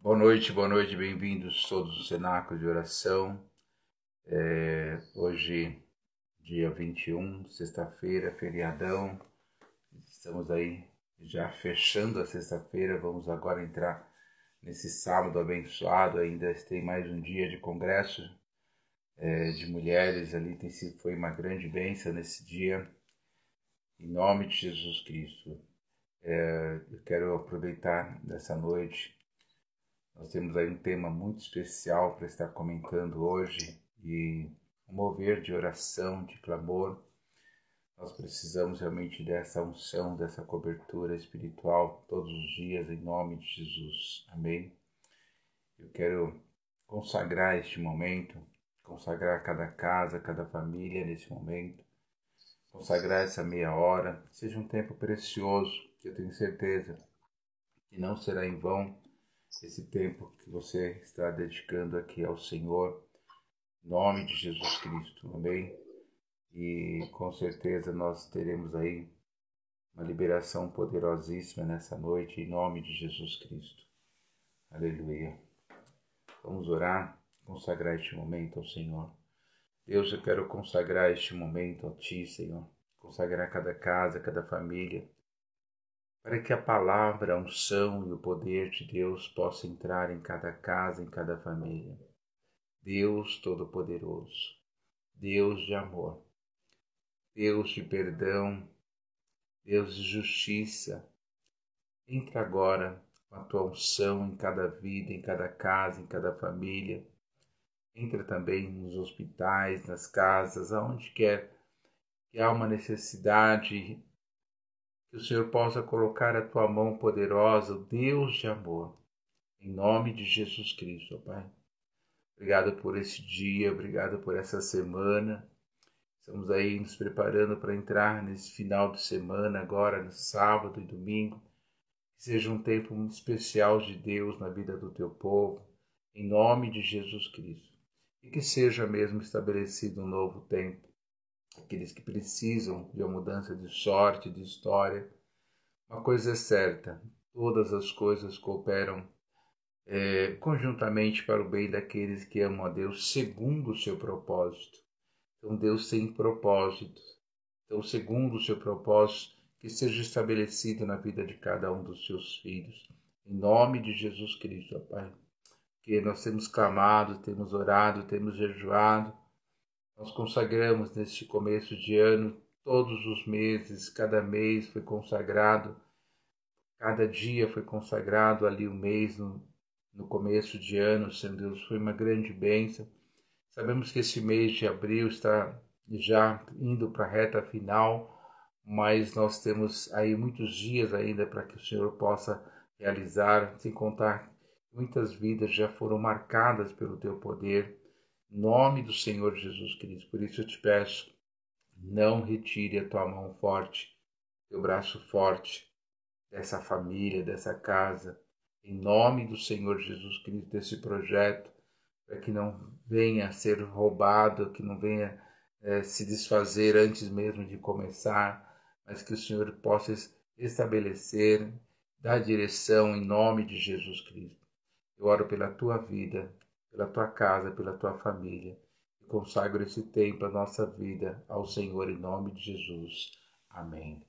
Boa noite, bem-vindos todos ao Cenáculo de Oração. Hoje, dia 21, sexta-feira, feriadão. Estamos aí já fechando a sexta-feira, vamos agora entrar nesse sábado abençoado. Ainda tem mais um dia de congresso de mulheres ali, foi uma grande bênção nesse dia. Em nome de Jesus Cristo, eu quero aproveitar dessa noite. Nós temos aí um tema muito especial para estar comentando hoje e um mover de oração, de clamor. Nós precisamos realmente dessa unção, dessa cobertura espiritual todos os dias, em nome de Jesus. Amém? Eu quero consagrar este momento, consagrar cada casa, cada família nesse momento, consagrar essa meia hora, seja um tempo precioso, que eu tenho certeza que não será em vão esse tempo que você está dedicando aqui ao Senhor, em nome de Jesus Cristo, amém? E com certeza nós teremos aí uma liberação poderosíssima nessa noite, em nome de Jesus Cristo. Aleluia. Vamos orar, consagrar este momento ao Senhor. Deus, eu quero consagrar este momento a Ti, Senhor. Consagrar cada casa, cada família, para que a palavra, a unção e o poder de Deus possa entrar em cada casa, em cada família. Deus Todo-Poderoso, Deus de amor, Deus de perdão, Deus de justiça, entra agora com a Tua unção em cada vida, em cada casa, em cada família. Entra também nos hospitais, nas casas, aonde quer que há uma necessidade, que o Senhor possa colocar a Tua mão poderosa, Deus de amor, em nome de Jesus Cristo, ó Pai. Obrigado por esse dia, obrigado por essa semana. Estamos aí nos preparando para entrar nesse final de semana, agora no sábado e domingo. Que seja um tempo muito especial de Deus na vida do teu povo, em nome de Jesus Cristo. E que seja mesmo estabelecido um novo tempo. Aqueles que precisam de uma mudança de sorte, de história. Uma coisa é certa, todas as coisas cooperam conjuntamente para o bem daqueles que amam a Deus segundo o seu propósito. Então Deus tem propósito. Então, segundo o seu propósito, que seja estabelecido na vida de cada um dos seus filhos. Em nome de Jesus Cristo, ó Pai. Que nós temos clamado, temos orado, temos jejuado. Nós consagramos neste começo de ano, todos os meses, cada mês foi consagrado, cada dia foi consagrado ali o mês no começo de ano, Senhor Deus, foi uma grande bênção. Sabemos que esse mês de abril está já indo para a reta final, mas nós temos aí muitos dias ainda para que o Senhor possa realizar, sem contar que muitas vidas já foram marcadas pelo Teu poder, em nome do Senhor Jesus Cristo. Por isso eu te peço, não retire a Tua mão forte, Teu braço forte dessa família, dessa casa, em nome do Senhor Jesus Cristo, desse projeto, para que não venha a ser roubado, que não venha se desfazer antes mesmo de começar, mas que o Senhor possa estabelecer, dar direção em nome de Jesus Cristo. Eu oro pela tua vida, pela tua casa, pela tua família, e consagro esse tempo, a nossa vida, ao Senhor em nome de Jesus. Amém.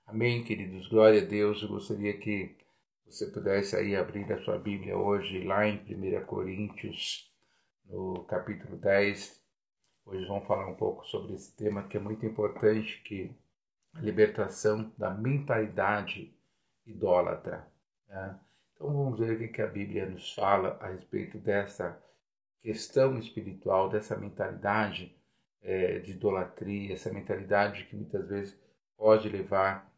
Amém, queridos. Glória a Deus. Eu gostaria que você pudesse aí abrir a sua Bíblia hoje, lá em 1 Coríntios, no capítulo 10. Hoje vamos falar um pouco sobre esse tema que é muito importante, que é a libertação da mentalidade idólatra. Né? Então vamos ver o que a Bíblia nos fala a respeito dessa questão espiritual, dessa mentalidade de idolatria, essa mentalidade que muitas vezes pode levar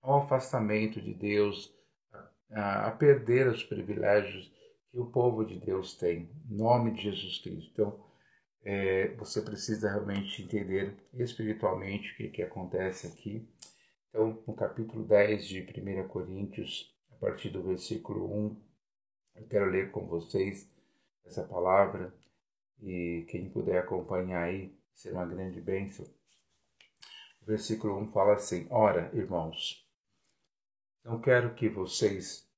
ao afastamento de Deus, a perder os privilégios que o povo de Deus tem, em nome de Jesus Cristo. Então, você precisa realmente entender espiritualmente o que acontece aqui. Então, no capítulo 10 de 1 Coríntios, a partir do versículo 1, eu quero ler com vocês essa palavra e quem puder acompanhar aí, será uma grande bênção. O versículo 1 fala assim: Ora, irmãos, não quero que vocês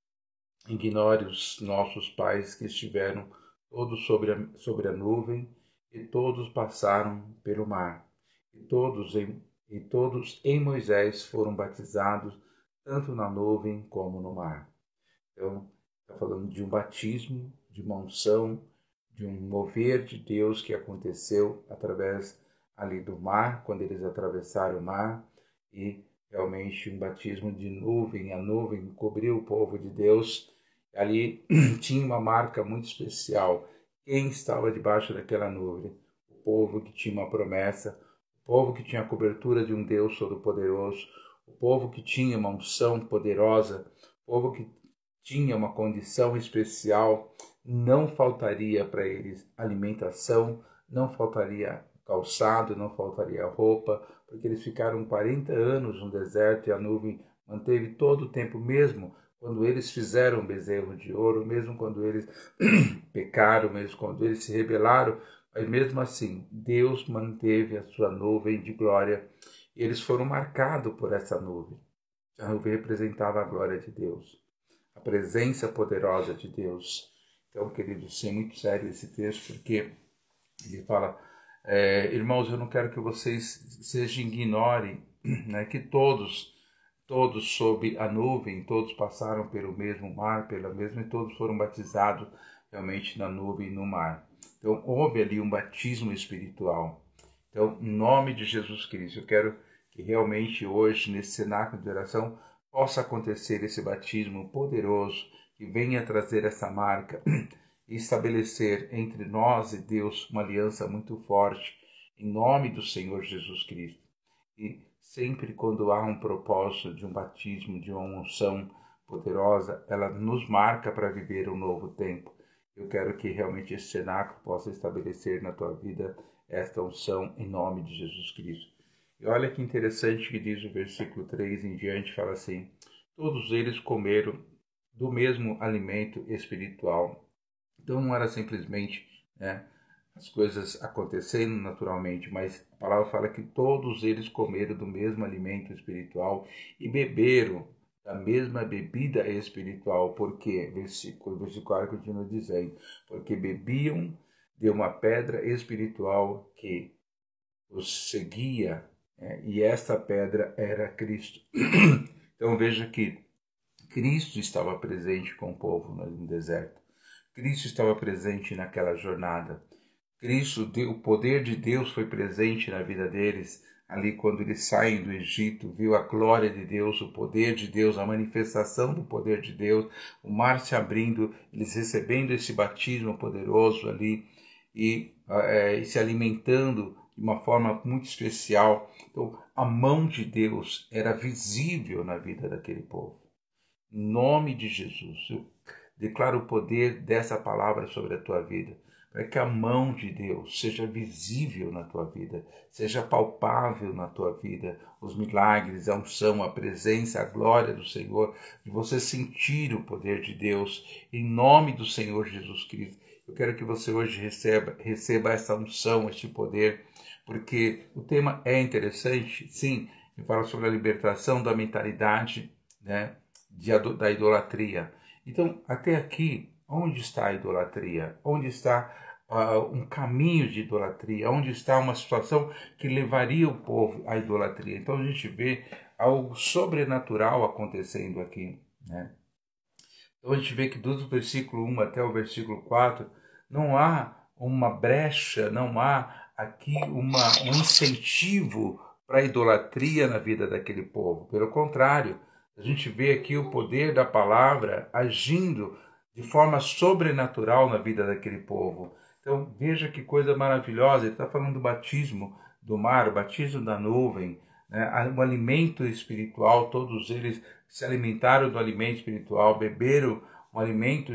ignore os nossos pais que estiveram todos sobre a nuvem, e todos passaram pelo mar, e todos em Moisés foram batizados, tanto na nuvem como no mar. Então, está falando de um batismo, de uma unção, de um mover de Deus que aconteceu através ali do mar, quando eles atravessaram o mar, e realmente um batismo de nuvem, a nuvem cobriu o povo de Deus. Ali tinha uma marca muito especial. Quem estava debaixo daquela nuvem? O povo que tinha uma promessa, o povo que tinha a cobertura de um Deus Todo-Poderoso, o povo que tinha uma unção poderosa, o povo que tinha uma condição especial. Não faltaria para eles alimentação, não faltaria calçado, não faltaria roupa, porque eles ficaram 40 anos no deserto e a nuvem manteve todo o tempo, mesmo quando eles fizeram o bezerro de ouro, mesmo quando eles pecaram, mesmo quando eles se rebelaram, mas mesmo assim, Deus manteve a sua nuvem de glória e eles foram marcados por essa nuvem. A nuvem representava a glória de Deus, a presença poderosa de Deus. Então, queridos, sim, é muito sério esse texto, porque ele fala, irmãos, eu não quero que vocês ignorem, né, que todos sob a nuvem, todos passaram pelo mesmo mar, pela mesma, e todos foram batizados realmente na nuvem e no mar. Então, houve ali um batismo espiritual. Então, em nome de Jesus Cristo, eu quero que realmente hoje, nesse cenáculo de oração, possa acontecer esse batismo poderoso, que venha trazer essa marca e estabelecer entre nós e Deus uma aliança muito forte, em nome do Senhor Jesus Cristo. E sempre quando há um propósito de um batismo, de uma unção poderosa, ela nos marca para viver um novo tempo. Eu quero que realmente esse cenáculo possa estabelecer na tua vida esta unção em nome de Jesus Cristo. E olha que interessante que diz o versículo 3 em diante, fala assim: todos eles comeram do mesmo alimento espiritual. Então não era simplesmente, né, as coisas acontecendo naturalmente, mas a palavra fala que todos eles comeram do mesmo alimento espiritual e beberam da mesma bebida espiritual. Por quê? Versículo 4 continua dizendo: porque bebiam de uma pedra espiritual que os seguia, e esta pedra era Cristo. Então veja que Cristo estava presente com o povo no deserto. Cristo estava presente naquela jornada. Cristo, o poder de Deus foi presente na vida deles. Ali quando eles saem do Egito, viu a glória de Deus, o poder de Deus, a manifestação do poder de Deus, o mar se abrindo, eles recebendo esse batismo poderoso ali e se alimentando de uma forma muito especial. Então, a mão de Deus era visível na vida daquele povo. Em nome de Jesus, eu declaro o poder dessa palavra sobre a tua vida, para que a mão de Deus seja visível na tua vida, seja palpável na tua vida, os milagres, a unção, a presença, a glória do Senhor, de você sentir o poder de Deus, em nome do Senhor Jesus Cristo. Eu quero que você hoje receba essa unção, este poder, porque o tema é interessante, sim, me fala sobre a libertação da mentalidade, né, da idolatria. Então, até aqui, onde está a idolatria? Onde está um caminho de idolatria? Onde está uma situação que levaria o povo à idolatria? Então, a gente vê algo sobrenatural acontecendo aqui, né? Então, a gente vê que do versículo 1 até o versículo 4, não há uma brecha, não há aqui um incentivo para a idolatria na vida daquele povo. Pelo contrário, a gente vê aqui o poder da palavra agindo de forma sobrenatural na vida daquele povo. Então, veja que coisa maravilhosa. Ele está falando do batismo do mar, o batismo da nuvem, né? O alimento espiritual. Todos eles se alimentaram do alimento espiritual, beberam um alimento,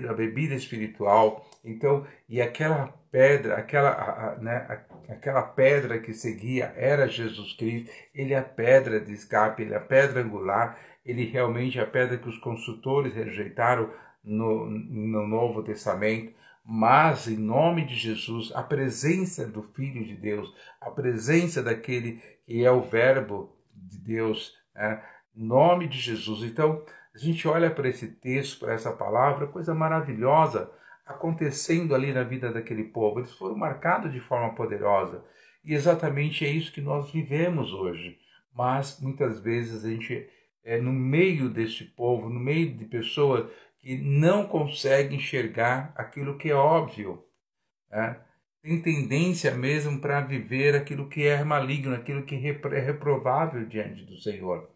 a bebida espiritual. Então, e aquela pedra, aquela pedra que seguia era Jesus Cristo. Ele é a pedra de escape, ele é a pedra angular, ele realmente é a pedra que os consultores rejeitaram no Novo Testamento. Mas, em nome de Jesus, a presença do Filho de Deus, a presença daquele que é o Verbo de Deus, em nome de Jesus. Então, A gente olha para esse texto, para essa palavra, coisa maravilhosa acontecendo ali na vida daquele povo. Eles foram marcados de forma poderosa. E exatamente é isso que nós vivemos hoje. Mas muitas vezes a gente é no meio deste povo, no meio de pessoas que não conseguem enxergar aquilo que é óbvio, né? Tem tendência mesmo para viver aquilo que é maligno, aquilo que é reprovável diante do Senhor.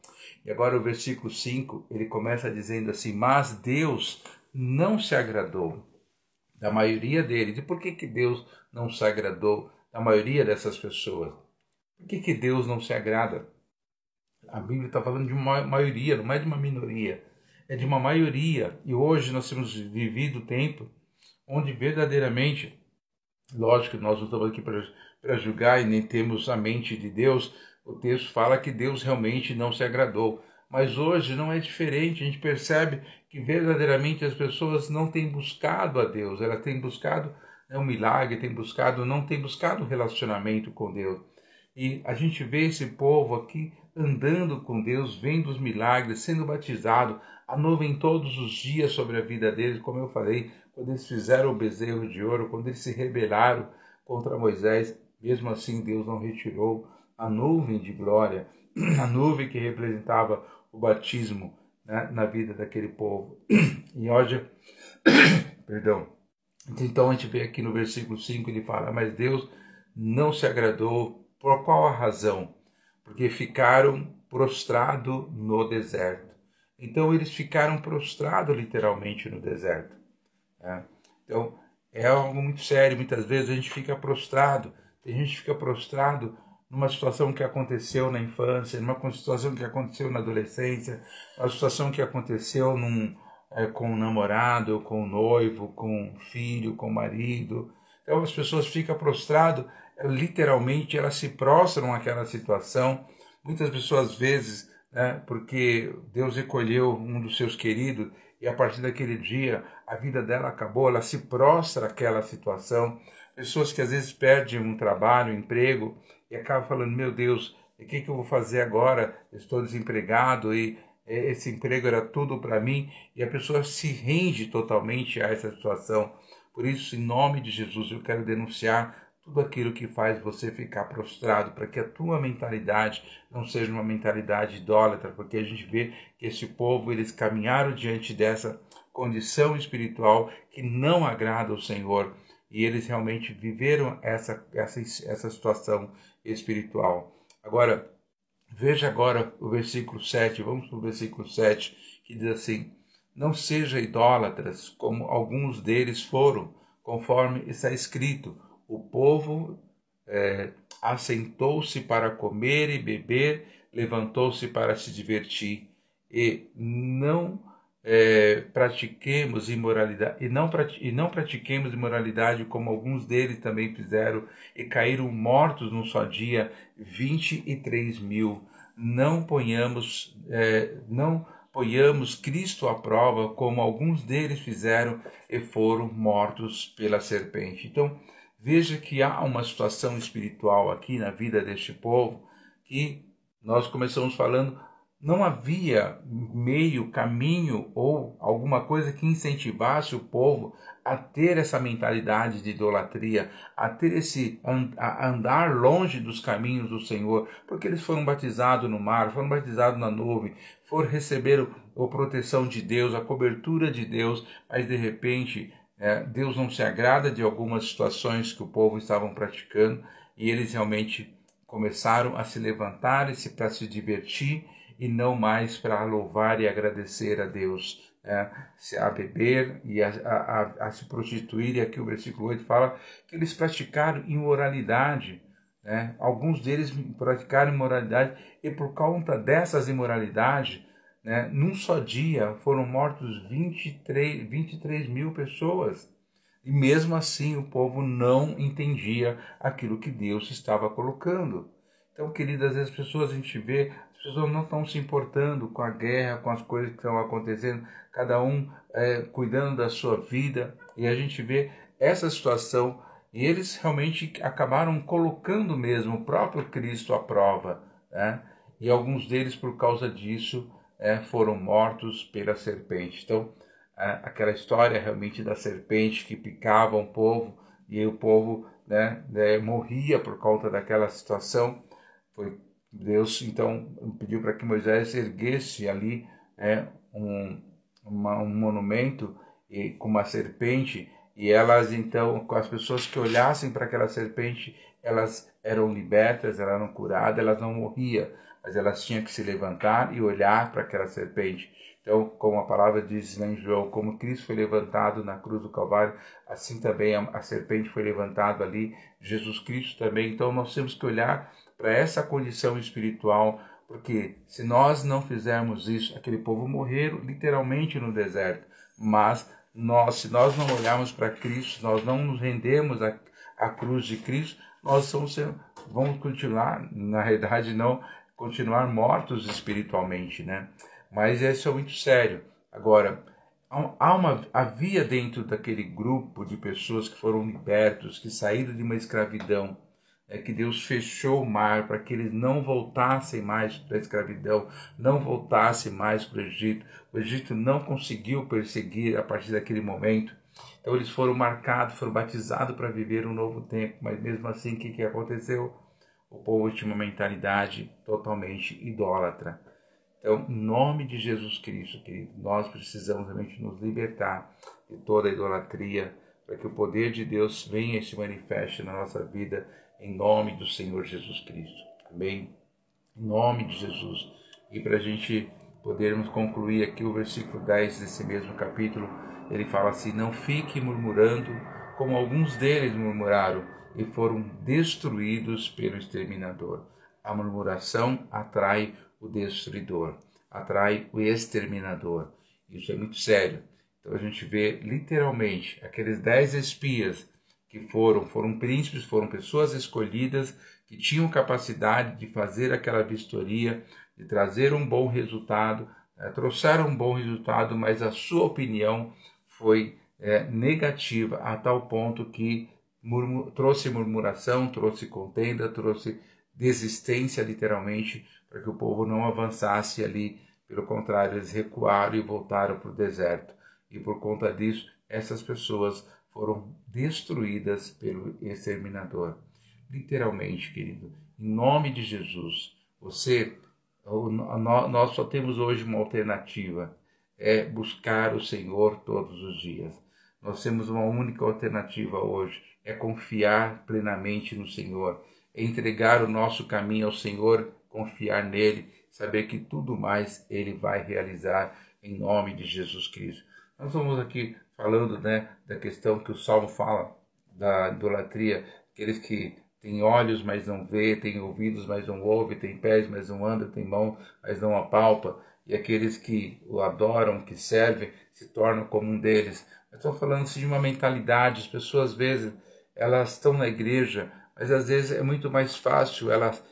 E agora o versículo 5, ele começa dizendo assim: mas Deus não se agradou da maioria deles. E por que Deus não se agradou da maioria dessas pessoas? Por que Deus não se agrada? A Bíblia está falando de uma maioria, não é de uma minoria, é de uma maioria. E hoje nós temos vivido tempo onde verdadeiramente, lógico que nós não estamos aqui para julgar e nem temos a mente de Deus, o texto fala que Deus realmente não se agradou. Mas hoje não é diferente, a gente percebe que verdadeiramente as pessoas não têm buscado a Deus, elas têm buscado um milagre, não têm buscado relacionamento com Deus. E a gente vê esse povo aqui andando com Deus, vendo os milagres, sendo batizado, a nuvem todos os dias sobre a vida deles, como eu falei, quando eles fizeram o bezerro de ouro, quando eles se rebelaram contra Moisés, mesmo assim Deus não retirou a nuvem de glória, a nuvem que representava o batismo, né, na vida daquele povo. E hoje, perdão, então a gente vê aqui no versículo 5, ele fala: mas Deus não se agradou. Por qual a razão? Porque ficaram prostrados no deserto. Então eles ficaram prostrados literalmente no deserto, né? Então é algo muito sério. Muitas vezes a gente fica prostrado. Tem gente que fica prostrado numa situação que aconteceu na infância, numa situação que aconteceu na adolescência, uma situação que aconteceu com o namorado, com o noivo, com o filho, com o marido. Então as pessoas ficam prostradas, literalmente elas se prostram naquela situação. Muitas pessoas, às vezes, né, porque Deus recolheu um dos seus queridos e a partir daquele dia a vida dela acabou, ela se prostra àquela situação. Pessoas que às vezes perdem um trabalho, um emprego e acabam falando: meu Deus, o que eu vou fazer agora? Eu estou desempregado e esse emprego era tudo para mim, e a pessoa se rende totalmente a essa situação. Por isso, em nome de Jesus, eu quero denunciar tudo aquilo que faz você ficar prostrado, para que a tua mentalidade não seja uma mentalidade idólatra, porque a gente vê que esse povo, eles caminharam diante dessa condição espiritual que não agrada ao Senhor, e eles realmente viveram essa situação espiritual. Agora, veja agora o versículo 7, vamos para o versículo 7, que diz assim: não seja idólatras, como alguns deles foram, conforme está escrito: o povo assentou-se para comer e beber, levantou-se para se divertir, e não pratiquemos imoralidade, e não pratiquemos imoralidade, como alguns deles também fizeram, e caíram mortos num só dia 23.000. Não ponhamos Cristo à prova, como alguns deles fizeram e foram mortos pela serpente. Então, veja que há uma situação espiritual aqui na vida deste povo, que nós começamos falando, não havia meio, caminho ou alguma coisa que incentivasse o povo a ter essa mentalidade de idolatria, a andar longe dos caminhos do Senhor, porque eles foram batizados no mar, foram batizados na nuvem, foram receber a proteção de Deus, a cobertura de Deus, mas de repente Deus não se agrada de algumas situações que o povo estavam praticando, e eles realmente começaram a se levantar para se divertir e não mais para louvar e agradecer a Deus, a beber e a se prostituir. E aqui o versículo 8 fala que eles praticaram imoralidade, né? Alguns deles praticaram imoralidade, e por conta dessas imoralidades, né, num só dia foram mortos 23.000 pessoas. E mesmo assim o povo não entendia aquilo que Deus estava colocando. Então, queridas, as pessoas, a gente vê, as pessoas não estão se importando com a guerra, com as coisas que estão acontecendo, cada um cuidando da sua vida, e a gente vê essa situação, e eles realmente acabaram colocando mesmo o próprio Cristo à prova, né? E alguns deles, por causa disso, foram mortos pela serpente. Então, aquela história realmente da serpente que picava o povo e o povo morria por conta daquela situação. Foi Deus então pediu para que Moisés erguesse ali um, um monumento com uma serpente, e elas então, com as pessoas que olhassem para aquela serpente, elas eram libertas, elas eram curadas, elas não morriam, mas elas tinham que se levantar e olhar para aquela serpente. Então, como a palavra diz lá em João, como Cristo foi levantado na cruz do Calvário, assim também a serpente foi levantada ali, Jesus Cristo também. Então, nós temos que olhar para essa condição espiritual, porque se nós não fizermos isso, aquele povo morreram literalmente no deserto. Mas se nós não olharmos para Cristo, nós não nos rendemos à cruz de Cristo, nós vamos continuar, na realidade não, continuar mortos espiritualmente, né? Mas isso é muito sério. Agora, havia dentro daquele grupo de pessoas que foram libertos, que saíram de uma escravidão, que Deus fechou o mar para que eles não voltassem mais para a escravidão, não voltassem mais para o Egito. O Egito não conseguiu perseguir a partir daquele momento. Então eles foram marcados, foram batizados para viver um novo tempo. Mas mesmo assim, o que aconteceu? O povo tinha uma mentalidade totalmente idólatra. Então, em nome de Jesus Cristo, querido, nós precisamos realmente nos libertar de toda a idolatria, para que o poder de Deus venha e se manifeste na nossa vida, em nome do Senhor Jesus Cristo. Amém? Em nome de Jesus. E para a gente podermos concluir aqui o versículo 10 desse mesmo capítulo, ele fala assim: não fique murmurando, como alguns deles murmuraram e foram destruídos pelo exterminador. A murmuração atrai o destruidor, atrai o exterminador. Isso é muito sério. Então a gente vê literalmente aqueles 10 espias que foram príncipes, foram pessoas escolhidas que tinham capacidade de fazer aquela vistoria, de trazer um bom resultado, trouxeram um bom resultado, mas a sua opinião foi negativa a tal ponto que trouxe murmuração, trouxe contenda, trouxe desistência literalmente, para que o povo não avançasse ali. Pelo contrário, eles recuaram e voltaram para o deserto. E por conta disso, essas pessoas foram destruídas pelo exterminador. Literalmente, querido, em nome de Jesus, nós só temos hoje uma alternativa, é buscar o Senhor todos os dias. Nós temos uma única alternativa hoje, é confiar plenamente no Senhor, é entregar o nosso caminho ao Senhor, confiar nele, saber que tudo mais ele vai realizar em nome de Jesus Cristo. Nós vamos aqui falando da questão que o Salmo fala, da idolatria, aqueles que têm olhos, mas não vê, têm ouvidos, mas não ouve, têm pés, mas não anda, têm mão, mas não apalpa, e aqueles que o adoram, que servem, se tornam como um deles. Eu estou falando assim, de uma mentalidade, as pessoas às vezes, elas estão na igreja, mas às vezes é muito mais fácil elas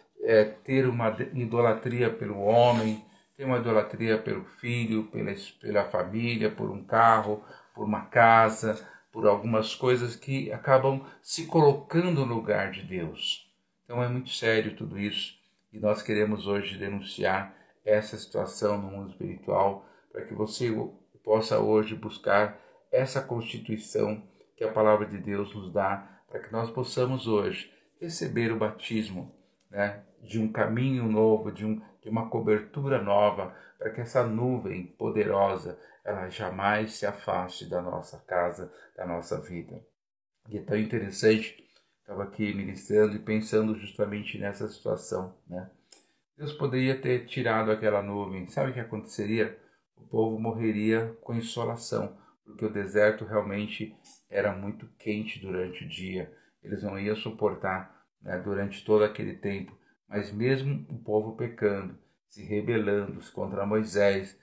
ter uma idolatria pelo homem, ter uma idolatria pelo filho, pela família, por um carro, por uma casa, por algumas coisas que acabam se colocando no lugar de Deus. Então é muito sério tudo isso, e nós queremos hoje denunciar essa situação no mundo espiritual, para que você possa hoje buscar essa constituição que a palavra de Deus nos dá, para que nós possamos hoje receber o batismo, de um caminho novo, de uma cobertura nova, para que essa nuvem poderosa ela jamais se afaste da nossa casa, da nossa vida. E é tão interessante, estava aqui ministrando e pensando justamente nessa situação, Deus poderia ter tirado aquela nuvem. Sabe o que aconteceria? O povo morreria com insolação, porque o deserto realmente era muito quente durante o dia. Eles não iam suportar durante todo aquele tempo. Mas mesmo o povo pecando, se rebelando contra Moisés,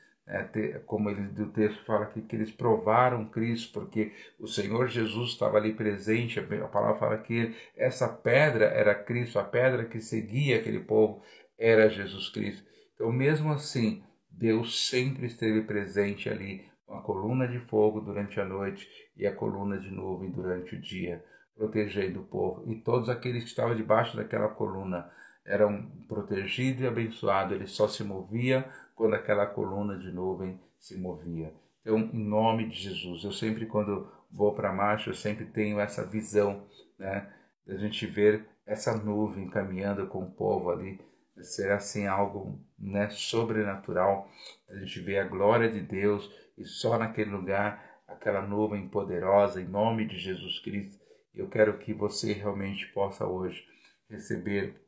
como o texto fala aqui, que eles provaram Cristo, porque o Senhor Jesus estava ali presente. A palavra fala que essa pedra era Cristo, a pedra que seguia aquele povo era Jesus Cristo. Então, mesmo assim, Deus sempre esteve presente ali, com a coluna de fogo durante a noite e a coluna de nuvem durante o dia, protegendo o povo. E todos aqueles que estavam debaixo daquela coluna eram protegidos e abençoados. Eles só se moviam quando aquela coluna de nuvem se movia. Então, em nome de Jesus, eu sempre, quando vou para a marcha, eu sempre tenho essa visão, né, da gente ver essa nuvem caminhando com o povo ali, ser assim algo, né, sobrenatural. A gente vê a glória de Deus e só naquele lugar, aquela nuvem poderosa, em nome de Jesus Cristo. Eu quero que você realmente possa hoje receber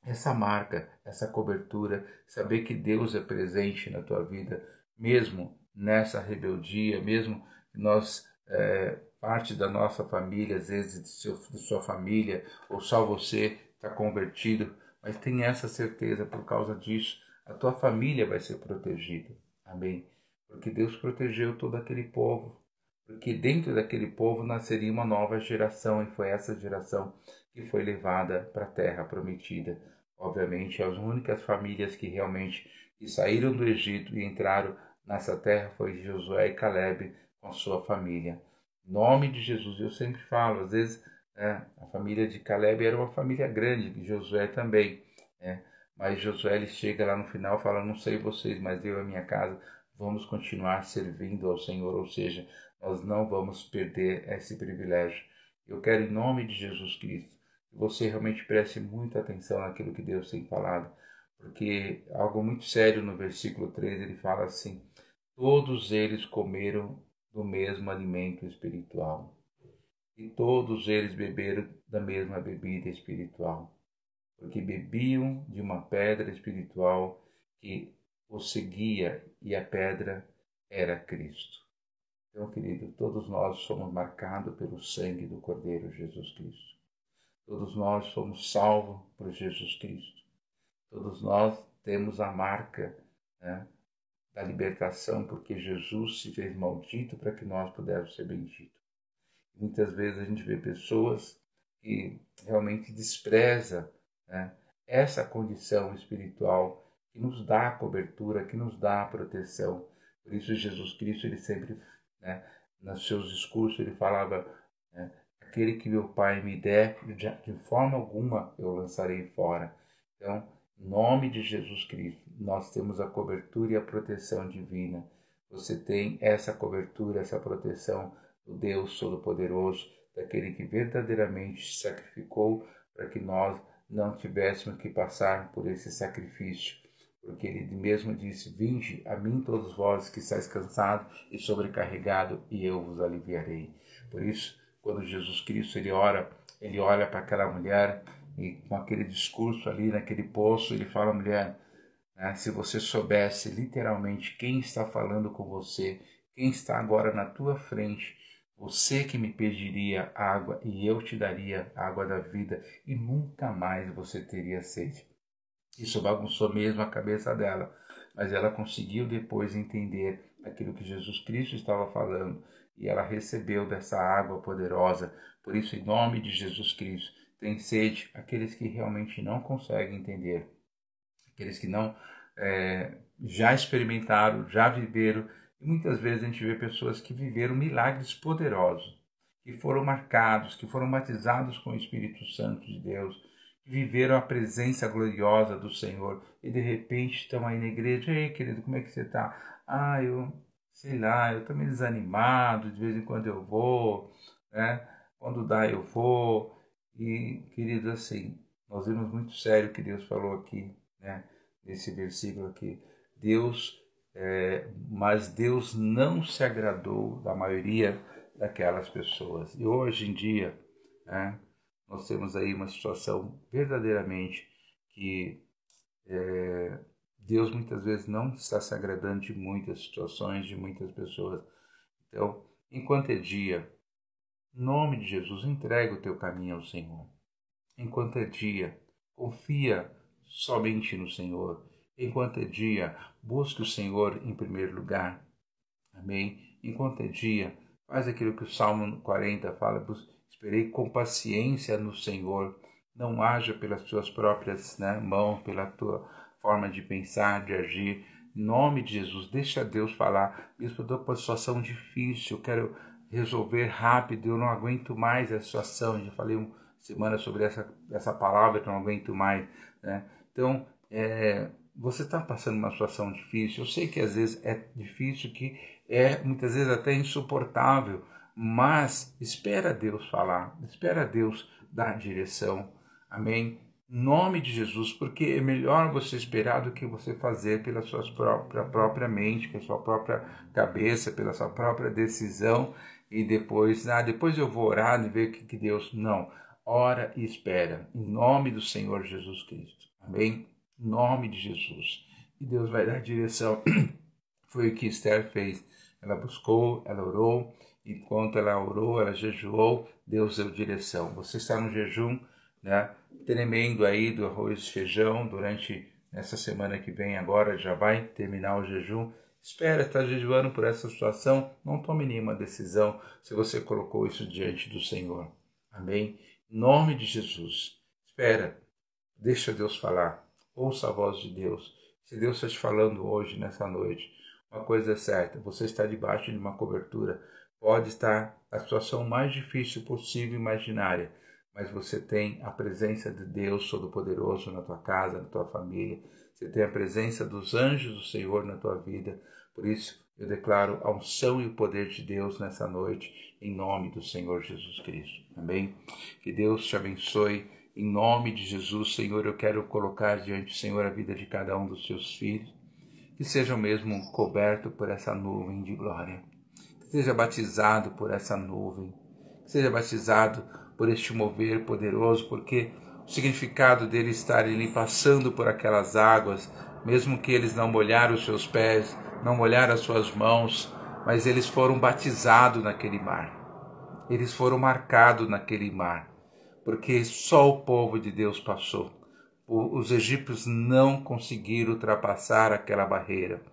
essa marca, essa cobertura, saber que Deus é presente na tua vida, mesmo nessa rebeldia, mesmo que nós, parte da nossa família, às vezes de sua família, ou só você está convertido, mas tenha essa certeza, por causa disso, a tua família vai ser protegida. Amém? Porque Deus protegeu todo aquele povo, porque dentro daquele povo nasceria uma nova geração, e foi essa geração que foi levada para a terra prometida. Obviamente, as únicas famílias que realmente saíram do Egito e entraram nessa terra foi Josué e Caleb com sua família. Em nome de Jesus, eu sempre falo, às vezes a família de Caleb era uma família grande, de Josué também, né? Mas Josué ele chega lá no final e fala, não sei vocês, mas eu e a minha casa vamos continuar servindo ao Senhor, ou seja, nós não vamos perder esse privilégio. Eu quero, em nome de Jesus Cristo, que você realmente preste muita atenção naquilo que Deus tem falado, porque algo muito sério no versículo 13, ele fala assim, todos eles comeram do mesmo alimento espiritual, e todos eles beberam da mesma bebida espiritual, porque bebiam de uma pedra espiritual que os seguia, e a pedra era Cristo. Então, querido, todos nós somos marcados pelo sangue do Cordeiro Jesus Cristo. Todos nós somos salvos por Jesus Cristo. Todos nós temos a marca, né, da libertação, porque Jesus se fez maldito para que nós pudéssemos ser benditos. Muitas vezes a gente vê pessoas que realmente desprezam, né, essa condição espiritual que nos dá a cobertura, que nos dá a proteção. Por isso Jesus Cristo, ele sempre, né, nos seus discursos, ele falava, né, aquele que meu Pai me der, de forma alguma eu lançarei fora. Então, em nome de Jesus Cristo, nós temos a cobertura e a proteção divina. Você tem essa cobertura, essa proteção do Deus Todo-Poderoso, daquele que verdadeiramente se sacrificou para que nós não tivéssemos que passar por esse sacrifício. Porque ele mesmo disse, vinde a mim todos vós que estáis cansados e sobrecarregados, e eu vos aliviarei. Por isso, quando Jesus Cristo ele olha para aquela mulher, e com aquele discurso ali naquele poço, ele fala, mulher, né, se você soubesse literalmente quem está falando com você, quem está agora na tua frente, você que me pediria água e eu te daria a água da vida e nunca mais você teria sede. Isso bagunçou mesmo a cabeça dela, mas ela conseguiu depois entender aquilo que Jesus Cristo estava falando e ela recebeu dessa água poderosa. Por isso, em nome de Jesus Cristo, tem sede aqueles que realmente não conseguem entender, aqueles que não já experimentaram, já viveram. E muitas vezes a gente vê pessoas que viveram milagres poderosos, que foram marcados, que foram batizados com o Espírito Santo de Deus, que viveram a presença gloriosa do Senhor e de repente estão aí na igreja. Ei, querido, como é que você está? Ah, eu sei lá, eu estou meio desanimado, de vez em quando eu vou, né? Quando dá eu vou. E, querido, assim, nós vimos muito sério o que Deus falou aqui, né? Nesse versículo aqui. Mas Deus não se agradou da maioria daquelas pessoas. E hoje em dia, né, nós temos aí uma situação verdadeiramente que Deus muitas vezes não está se agradando de muitas situações, de muitas pessoas. Então, enquanto é dia, em nome de Jesus, entrega o teu caminho ao Senhor. Enquanto é dia, confia somente no Senhor. Enquanto é dia, busque o Senhor em primeiro lugar. Amém? Enquanto é dia, faz aquilo que o Salmo 40 fala, esperei com paciência no Senhor. Não haja pelas tuas próprias, né, mãos, pela tua forma de pensar, de agir. Em nome de Jesus, deixa Deus falar. Isso eu estou com uma situação difícil, eu quero resolver rápido, eu não aguento mais essa situação. Eu já falei uma semana sobre essa palavra, que eu não aguento mais, né? Então, você está passando uma situação difícil. Eu sei que às vezes é difícil, que é muitas vezes até insuportável, mas espera Deus falar, espera Deus dar direção. Amém? Em nome de Jesus, porque é melhor você esperar do que você fazer pela sua própria mente, pela sua própria cabeça, pela sua própria decisão e depois eu vou orar e ver o que Deus... Não, ora e espera, em nome do Senhor Jesus Cristo. Amém? Em nome de Jesus. E Deus vai dar direção. Foi o que Esther fez. Ela buscou, ela orou. Enquanto ela orou, ela jejuou, Deus deu direção. Você está no jejum, né, tremendo aí do arroz e feijão durante essa semana que vem agora, já vai terminar o jejum. Espera, está jejuando por essa situação, não tome nenhuma decisão se você colocou isso diante do Senhor. Amém? Em nome de Jesus. Espera, deixa Deus falar. Ouça a voz de Deus. Se Deus está te falando hoje, nessa noite, uma coisa é certa, você está debaixo de uma cobertura. Pode estar a situação mais difícil possível, imaginária, mas você tem a presença de Deus Todo-Poderoso na tua casa, na tua família. Você tem a presença dos anjos do Senhor na tua vida. Por isso, eu declaro a unção e o poder de Deus nessa noite, em nome do Senhor Jesus Cristo. Amém? Que Deus te abençoe. Em nome de Jesus, Senhor, eu quero colocar diante do Senhor a vida de cada um dos seus filhos. Que sejam mesmo cobertos por essa nuvem de glória. Que seja batizado por essa nuvem. Que seja batizado por este mover poderoso, porque o significado dele estar ali passando por aquelas águas, mesmo que eles não molharam os seus pés, não molharam as suas mãos, mas eles foram batizados naquele mar. Eles foram marcados naquele mar, porque só o povo de Deus passou. Os egípcios não conseguiram ultrapassar aquela barreira.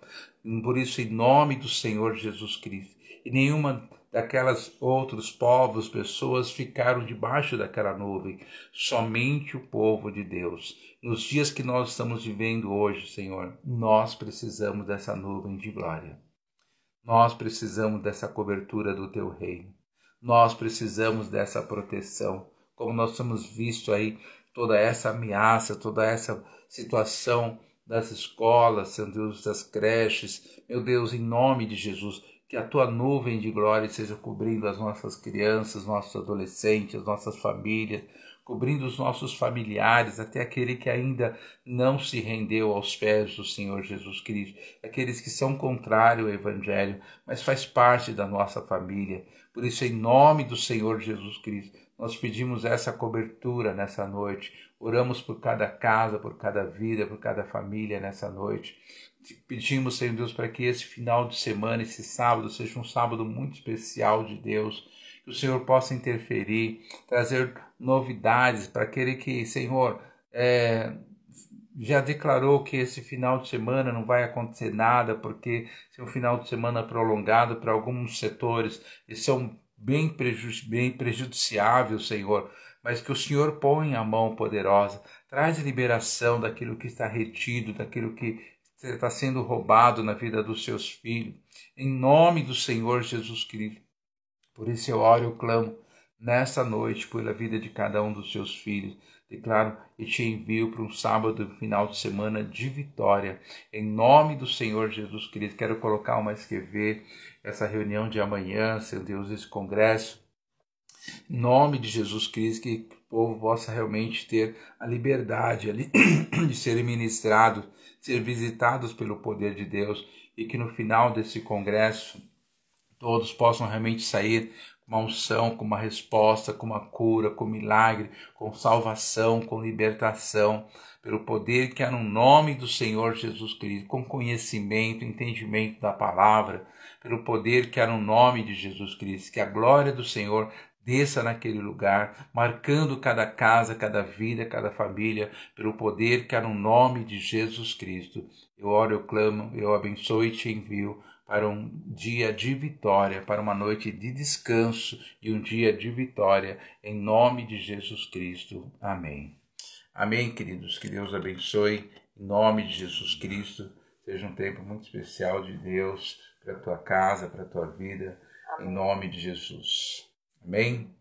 Por isso, em nome do Senhor Jesus Cristo, e nenhuma daquelas outros povos, pessoas ficaram debaixo daquela nuvem, somente o povo de Deus. Nos dias que nós estamos vivendo hoje, Senhor, nós precisamos dessa nuvem de glória. Nós precisamos dessa cobertura do Teu reino. Nós precisamos dessa proteção. Como nós temos visto aí toda essa ameaça, toda essa situação das escolas, meu Deus, das creches. Meu Deus, em nome de Jesus, que a Tua nuvem de glória seja cobrindo as nossas crianças, nossos adolescentes, nossas famílias, cobrindo os nossos familiares, até aquele que ainda não se rendeu aos pés do Senhor Jesus Cristo, aqueles que são contrários ao Evangelho, mas faz parte da nossa família. Por isso, em nome do Senhor Jesus Cristo, nós pedimos essa cobertura nessa noite. Oramos por cada casa, por cada vida, por cada família nessa noite. Pedimos, Senhor Deus, para que esse final de semana, esse sábado, seja um sábado muito especial de Deus. Que o Senhor possa interferir, trazer novidades para aquele que, Senhor, já declarou que esse final de semana não vai acontecer nada, porque é um final de semana prolongado para alguns setores, e são bem prejudiciáveis, Senhor, mas que o Senhor põe a mão poderosa, traz liberação daquilo que está retido, daquilo que está sendo roubado na vida dos seus filhos, em nome do Senhor Jesus Cristo. Por isso eu oro e eu clamo nesta noite pela vida de cada um dos seus filhos. Declaro e te envio para um sábado, final de semana de vitória. Em nome do Senhor Jesus Cristo. Quero colocar uma escrever essa reunião de amanhã, Senhor Deus, esse congresso. Em nome de Jesus Cristo, que o povo possa realmente ter a liberdade ali de serem ministrados, ser visitados pelo poder de Deus, e que no final desse congresso todos possam realmente sair com uma unção, com uma resposta, com uma cura, com milagre, com salvação, com libertação, pelo poder que há no nome do Senhor Jesus Cristo, com conhecimento, entendimento da palavra, pelo poder que há no nome de Jesus Cristo, que a glória do Senhor desça naquele lugar, marcando cada casa, cada vida, cada família, pelo poder que há no nome de Jesus Cristo. Eu oro, eu clamo, eu abençoo e te envio para um dia de vitória, para uma noite de descanso e um dia de vitória, em nome de Jesus Cristo. Amém. Amém, queridos. Que Deus abençoe, em nome de Jesus Cristo. Seja um tempo muito especial de Deus para a tua casa, para a tua vida, em nome de Jesus. Amém?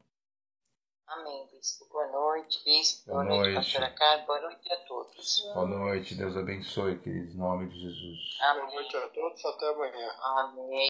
Amém. Bispo. Boa noite, Bispo. Boa Boa noite, noite. Pastora Carla. Boa noite a todos. Boa noite, Deus abençoe, queridos, em nome de Jesus. Amém. Boa noite a todos, até amanhã. Amém.